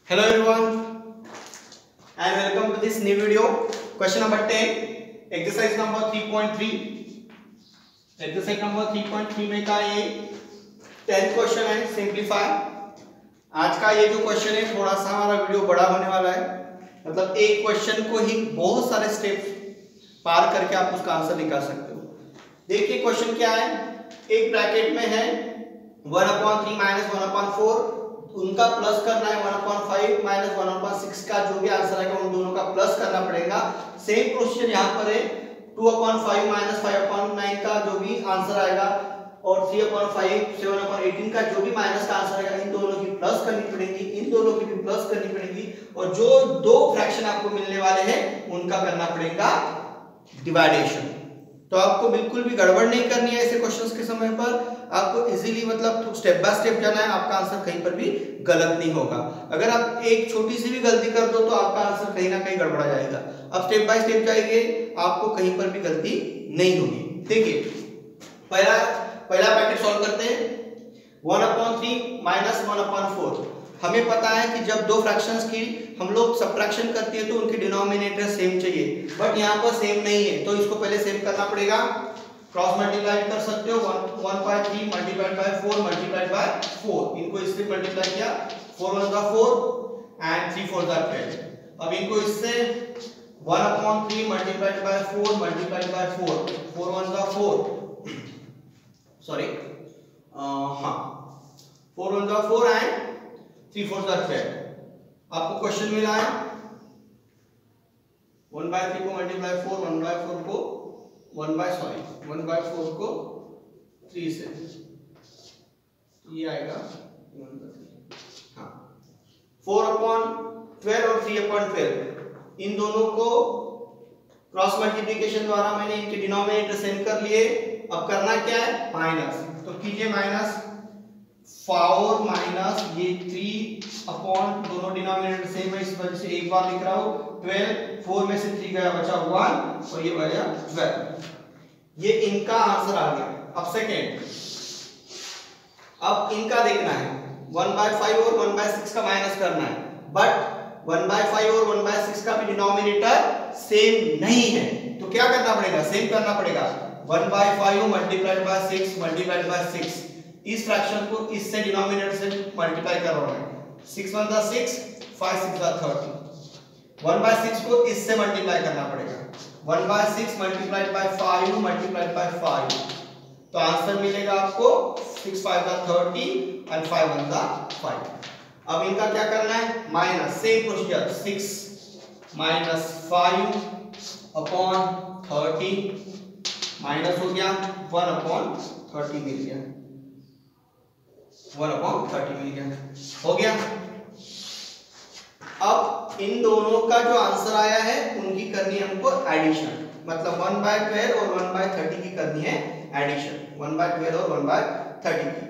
Hello everyone and welcome to this new video. Question number 10, exercise number 3.3. Exercise number 3.3 में का ये 10th question है, simplify. आज का ये जो क्वेश्चन है थोड़ा सा हमारा वीडियो बड़ा होने वाला है, मतलब एक क्वेश्चन को ही बहुत सारे स्टेप्स पार करके आप उसका आंसर निकाल सकते हो। देखिए क्वेश्चन क्या है, एक ब्रैकेट में है 1/3 माइनस 1/4, उनका प्लस करना है 1/5 माइनस 1/6 का जो भी आंसर आएगा उन दोनों का प्लस करना पड़ेगा। सेम प्रोसीजर यहाँ पर है 2/5 माइनस 5/9 का जो भी आंसर आएगा और 3/5 7/18 का जो भी माइनस का आंसर आएगा इन दोनों की प्लस करनी पड़ेगी, इन दोनों की भी प्लस करनी पड़ेगी और जो दो फ्रैक्शन आपको मिलने वाले हैं उनका करना पड़ेगा डिवाइडेशन। तो आपको बिल्कुल भी गड़बड़ नहीं करनी है ऐसे क्वेश्चंस के समय पर, आपको इजीली मतलब स्टेप बाय स्टेप जाना है, आपका आंसर कहीं पर भी गलत नहीं होगा। अगर आप एक छोटी सी भी गलती कर दो तो आपका आंसर कहीं ना कहीं गड़बड़ा जाएगा। अब स्टेप बाय स्टेप जाएंगे, आपको कहीं पर भी गलती नहीं होगी। देखिए पहला ब्रैकेट सॉल्व करते हैं। 1/3 माइनस 1/4, हमें पता है कि जब दो फ्रैक्शंस की हम लोग सब्ट्रैक्शन करते हैं तो उनके डिनोमिनेटर सेम चाहिए, बट यहाँ पर सेम नहीं है तो इसको पहले सेम करना पड़ेगा। क्रॉस मल्टीप्लाई कर सकते हो, 1/3 मल्टीप्लाइड बाय 4 मल्टीप्लाइड बाय 4, इनको इससे मल्टीप्लाई किया 4 1 का 4 एंड 3 4 का 12। अब इनको इससे 1/3 मल्टीप्लाइड बाय 4 मल्टीप्लाइड बाय 4 4 1 का 4 सॉरी 4 1 का 4 एंड 3 4 का 12। आपको क्वेश्चन मिला है 1/3 को मल्टीप्लाई 4 1/4 को 1/4 को 3 से, ये आएगा 4/12 और 3/12 इन दोनों को क्रॉस मल्टीप्लिकेशन द्वारा मैंने इनके डिनोमिनेटर सेम कर लिए। अब करना क्या है, माइनस, तो कीजिए माइनस 4 माइनस ये 3 दोनों डिनोमिनेटर सेम है इस वजह से एक बार लिख रहा हूं 12, 4 में से 3 गया बचा 1 और ये बचा 12। ये इनका आंसर आ गया। अब सेकेंड, अब इनका देखना है 1/5 और 1/6 का माइनस करना है, बट 1/5 और 1/6 का भी डिनोमिनेटर सेम नहीं है तो क्या करना पड़ेगा, सेम करना पड़ेगा। 1/5 मल्टीप्लाइड बाय 6 मल्टीप्लाइड बाय 6, इस फ्रैक्शन को इससे डिनोमिनेटर से मल्टीप्लाई कर रहा है, 6 1 का 6 5 6 का 30। 1/6 को इससे मल्टीप्लाई करना पड़ेगा, 1/6 मल्टीप्लाइड बाय 5 मल्टीप्लाइड बाय 5, तो आंसर मिलेगा आपको 6 5 का 30 एंड 5 1 का 5। अब इनका क्या करना है, minus, same procedure 6 minus 5/30 minus हो गया 1/30 मिल गया, 1/30 मिल गया, हो गया। अब इन दोनों का जो आंसर आया है उनकी करनी है हमको एडिशन, मतलब 1/12 और 1/30 की करनी है एडिशन, 1/12 और 1/30 की।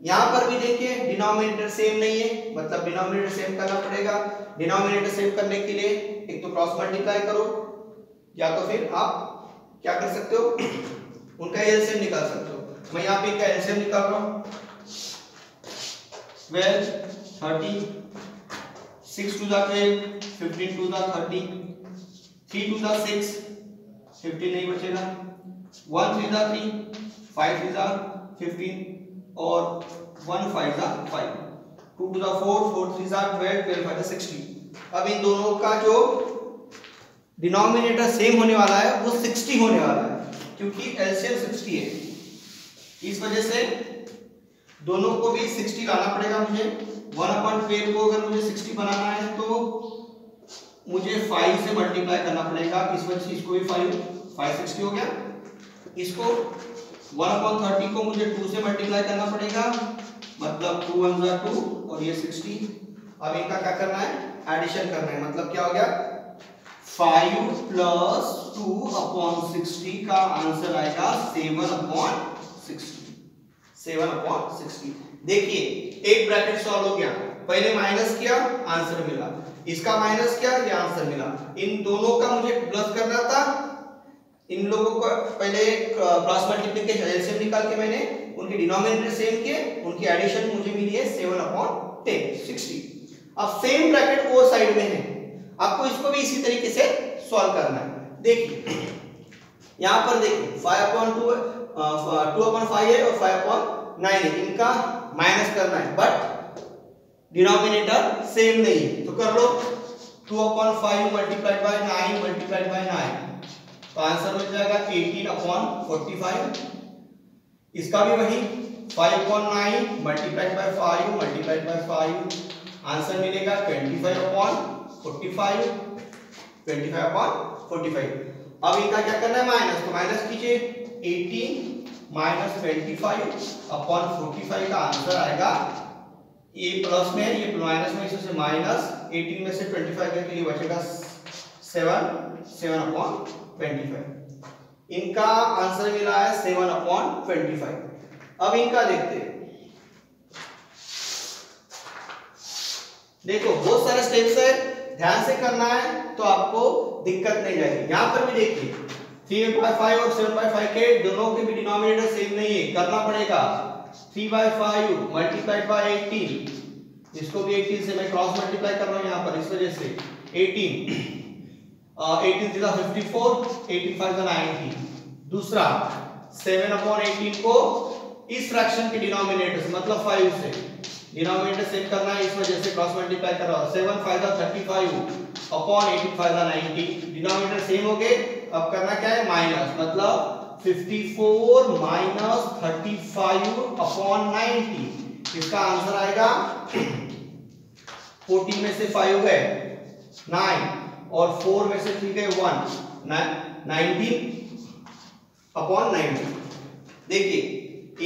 यहाँ पर भी देखिए डिनोमिनेटर सेम नहीं है, मतलब डिनोमिनेटर सेम करना पड़ेगा। डिनोमिनेटर सेम करने के लिए एक तो क्रॉस मल्टीप्लाई करो या तो फिर आप क्या कर सकते हो, उनका एलसीएम निकाल सकते हो। मैं यहाँ पे इनका एलसीएम निकाल रहा हूँ, 12 30 6 2 जा 12 15 2 जा 30 3 2 जा 6 15 नहीं बचेगा, 1 3 जा 3 5 3 जा 15 और 1 5 जा 5 2 2 जा 4 4 3 जा 12 12 5 जा 60। अब इन दोनों का जो डिनोमिनेटर सेम होने वाला है वो 60 होने वाला है क्योंकि एलसीएम 60 है, इस वजह से दोनों को भी 60 लाना पड़ेगा मुझे। 1/12 को अगर मुझे 60 बनाना है तो मुझे 5 से मल्टीप्लाई करना पड़ेगा, इस वजह से इसको भी 5 60 हो गया। इसको 1/30 को मुझे 2 से मल्टीप्लाई करना पड़ेगा, मतलब 2 1 जा 2 और ये 60। अब इनका क्या करना है, एडिशन करना है, मतलब क्या हो गया 5 प्लस 2/60 का आंसर आएगा 7/60। देखिए एक ब्रैकेट सॉल्व हो गया, पहले माइनस किया आंसर मिला, इसका माइनस किया ये आंसर मिला, इन दोनों का मुझे प्लस करना था। इन लोगों को पहले क्रॉस मल्टीप्लिकेशन एलसीएम निकाल के मैंने उनके डिनोमिनेटर सेम किए, उनकी एडिशन मुझे मिली है 7/10 60। अब सेम ब्रैकेट वो साइड में है, आपको इसको भी इसी तरीके से सॉल्व करना है। देखिए यहां पर देखिए 5/2 2/5 है और 5/9 है, इनका माइनस करना है, बट डिनोमिनेटर सेम नहीं है, तो कर लो 2/5 मल्टीप्लाइड बाय 9 मल्टीप्लाइड बाय 9, तो आंसर हो जाएगा 18/45। इसका भी वही 5/9 multiplied by 5 multiplied by 5, answer मिलेगा 25/45, 25/45। अब इनका क्या करना है माइनस, तो माइनस कीजिए 18 माइनस 25/45 का आंसर आएगा, ये प्लस में ये माइनस में इससे माइनस 18 में से 25 के लिए बचेगा 7/25। इनका आंसर मिला है 7/25। अब इनका देखते हैं, देखो बहुत सारे स्टेप्स है, ध्यान से करना है तो आपको दिक्कत नहीं जाएगी। यहां पर भी देखिए 3/5 और 7/5 के दोनों के भी डिनोमिनेटर सेम नहीं है, करना पड़ेगा 3/5 मल्टीप्लाइड बाय 18, इसको भी 18 से मैं क्रॉस मल्टीप्लाई कर रहा हूं यहां पर, इस वजह से 18 18 3 54 18 5 90। दूसरा 7/18 को इस फ्रैक्शन के डिनोमिनेटर से मतलब 5 से डिनोमिनेटर सेम करना है, इस वजह से क्रॉस मल्टीप्लाई कर रहा हूं। 7 5 35 अपॉन 18 5 90, डिनोमिनेटर सेम हो गए। अब करना क्या है माइनस, मतलब 54 माइनस 35 अपॉन 90, इसका आंसर आएगा 14 में से 5 गए 9 और 4 में से 3 गए 1, 19 अपॉन 90। देखिए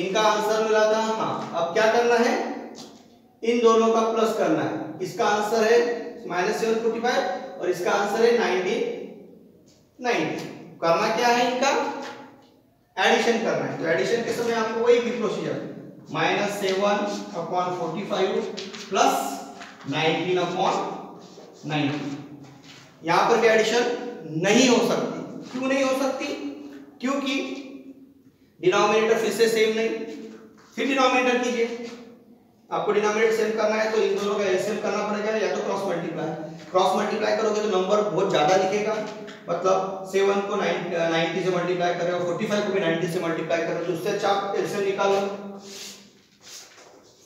इनका आंसर मिला था। हाँ अब क्या करना है, इन दोनों का प्लस करना है, इसका आंसर है -745 और इसका आंसर है 90। करना क्या है, इनका एडिशन करना है, तो एडिशन के समय आपको वही की प्रोसीजर -7/45 प्लस 19/90। यहां पर भी एडिशन नहीं हो सकती, क्यों नहीं हो सकती, क्योंकि डिनोमिनेटर फिर से सेम नहीं। फिर डिनोमिनेटर कीजिए, आपको डिनोमिनेटर सेम करना है तो इन दोनों का एलसीएम करना पड़ेगा या तो क्रॉस मल्टीप्लाई करोगे तो नंबर बहुत ज्यादा दिखेगा, मतलब 7 को 90 से मल्टीप्लाई कर रहे हो, 45 को भी 90 से मल्टीप्लाई कर रहे हो, तो उससे अच्छा आप एलसीएम निकालो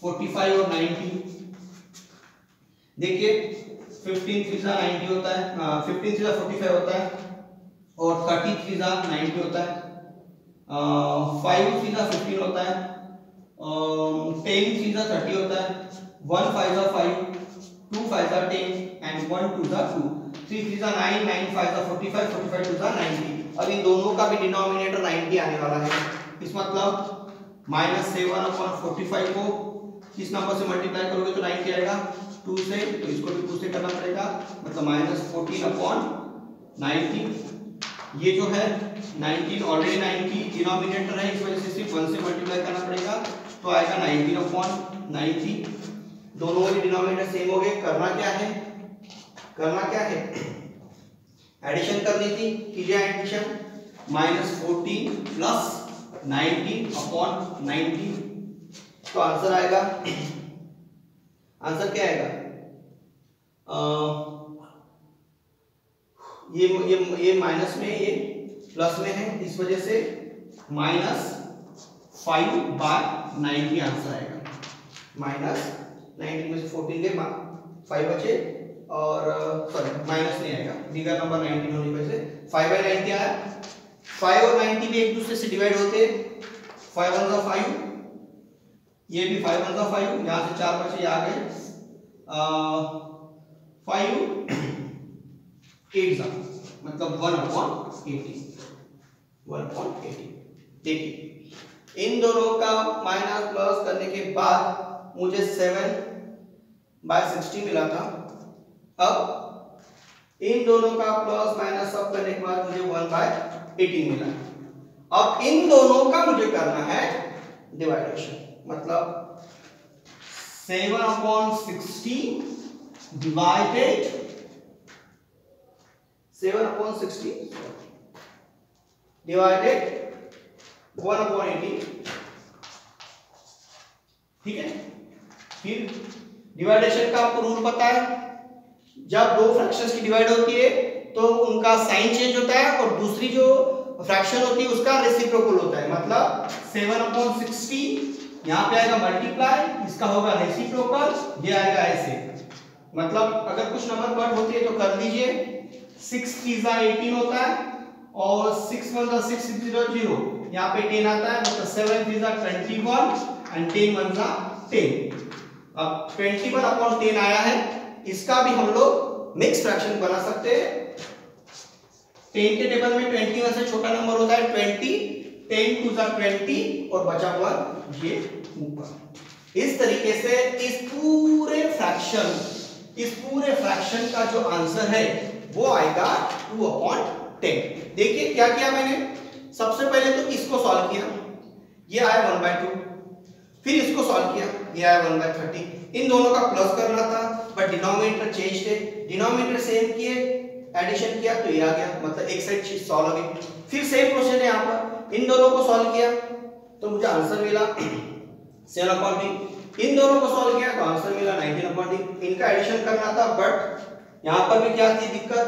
45 और 90। देखिए 15 3 90 होता है, 15 3 45 होता है और 30 3 90 होता है, 5 3 15 होता है, 10 3 30 होता है, 1 5 5, 2 5 10 and 1 2 2, 3 3 9, 9 5 45, 45 2 90। अब इन दोनों का भी डिनोमिनेटर 90 आने वाला है, इस मतलब -7/45 को किस नंबर से मल्टीप्लाई करोगे तो 90 आएगा, 2 से, तो इसको भी 2 से करना पड़ेगा, मतलब -14/90। ये जो है 19 ऑलरेडी 90 डिनोमिनेटर है, इस वजह से सिर्फ 1 से मल्टीप्लाई करना पड़ेगा, तो आएगा 19/90। दोनों के डिनोमिनेटर सेम हो गए। करना क्या है एडिशन करनी थी, कीजिए एडिशन, -14 प्लस 19/90, तो आंसर आएगा, आंसर क्या आएगा, ये माइनस में ये प्लस में है, इस वजह से -5/90 आंसर आएगा। -90 में से 14 गए 5 बचे और सॉरी माइनस नहीं आएगा, बिगर नंबर 19 होने की वजह से 5/90 आया। 5 और 90 भी एक दूसरे से डिवाइड होते हैं, 5 1 5, ये भी 5 1 5, यहां से 4 बचे आ गए 5 8 मतलब 1/80। देखिए इन दोनों का माइनस प्लस करने के बाद मुझे 7/60 मिला था। अब इन दोनों का प्लस माइनस सब करने के बाद मुझे 1/18 मिला। अब इन दोनों का मुझे करना है डिवाइडेशन, मतलब 7/60 डिवाइडेड 7/60 डिवाइडेड 1/18, ठीक है। फिर डिवाइडेशन का आपको रूल पता है, जब दो फ्रैक्शंस की डिवाइड होती है तो उनका साइन चेंज होता है और दूसरी जो फ्रैक्शन होती है उसका रेसिप्रोकल होता है। मतलब 7/60 यहाँ पे आएगा मल्टीप्लाई, इसका होगा रेसिप्रोकल, ये आएगा ऐसे। मतलब अगर कुछ नंबर कट होती है तो कर लीजिए। 6 3 18 होता है और 6 1 6 0 यहाँ पे 10 आता है, मतलब 7 3 21 एंड 10 1 10। अब 21/10 आया है, इसका भी हम लोग मिक्स फ्रैक्शन बना सकते हैं। 10 के टेबल में 21 से छोटा नंबर होता है 20, 10 2 20 और बचा हुआ ये ऊपर। इस तरीके से इस पूरे फ्रैक्शन का जो आंसर है वो आएगा 2/10। देखिए क्या किया मैंने, सबसे पहले तो इसको सॉल्व किया, ये आया 1/2, फिर इसको सॉल्व किया, ये आया 1/30। इन दोनों का प्लस करना था बट डिनोमिनेटर चेंज थे, डिनोमिनेटर सेम किए, एडिशन किया तो ये आ गया, मतलब एक साइड चीज सॉल्व हो गई। फिर सेम प्रोसेस है यहाँ पर, इन दोनों को सॉल्व किया तो मुझे आंसर मिला 7/3। इन दोनों को सॉल्व किया तो आंसर मिला 19/3। इनका एडिशन करना था बट यहाँ पर भी क्या थी दिक्कत,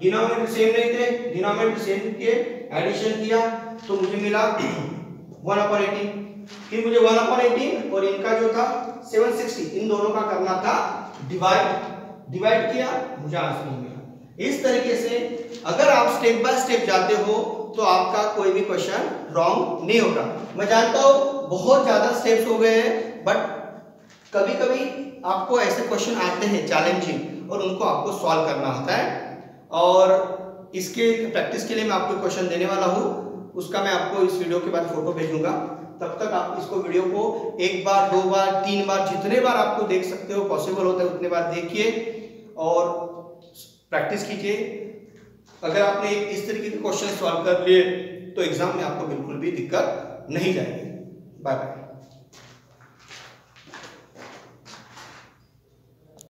डिनोमिनेटर सेम नहीं थे, डिनोमिनेटर सेम किए, एडिशन किया तो मुझे मिला 1/18। फिर मुझे 1/18 और इनका जो था 760, इन दोनों का करना था डिवाइड किया, मुझे आंसर मिला। इस तरीके से अगर आप स्टेप बाय स्टेप जाते हो तो आपका कोई भी क्वेश्चन रॉन्ग नहीं होगा। मैं जानता हूं बहुत ज्यादा स्टेप्स हो गए हैं बट कभी कभी आपको ऐसे क्वेश्चन आते हैं चैलेंजिंग और उनको आपको सॉल्व करना होता है। और इसके प्रैक्टिस के लिए मैं आपको क्वेश्चन देने वाला हूं, उसका मैं आपको इस वीडियो के बाद फोटो भेजूंगा। तब तक आप इसको वीडियो को 1 बार 2 बार 3 बार जितने बार आपको देख सकते हो, पॉसिबल होता है उतने बार देखिए और प्रैक्टिस कीजिए। अगर आपने इस तरीके के क्वेश्चन सॉल्व कर लिए तो एग्जाम में आपको बिल्कुल भी दिक्कत नहीं जाएगी। Bye bye.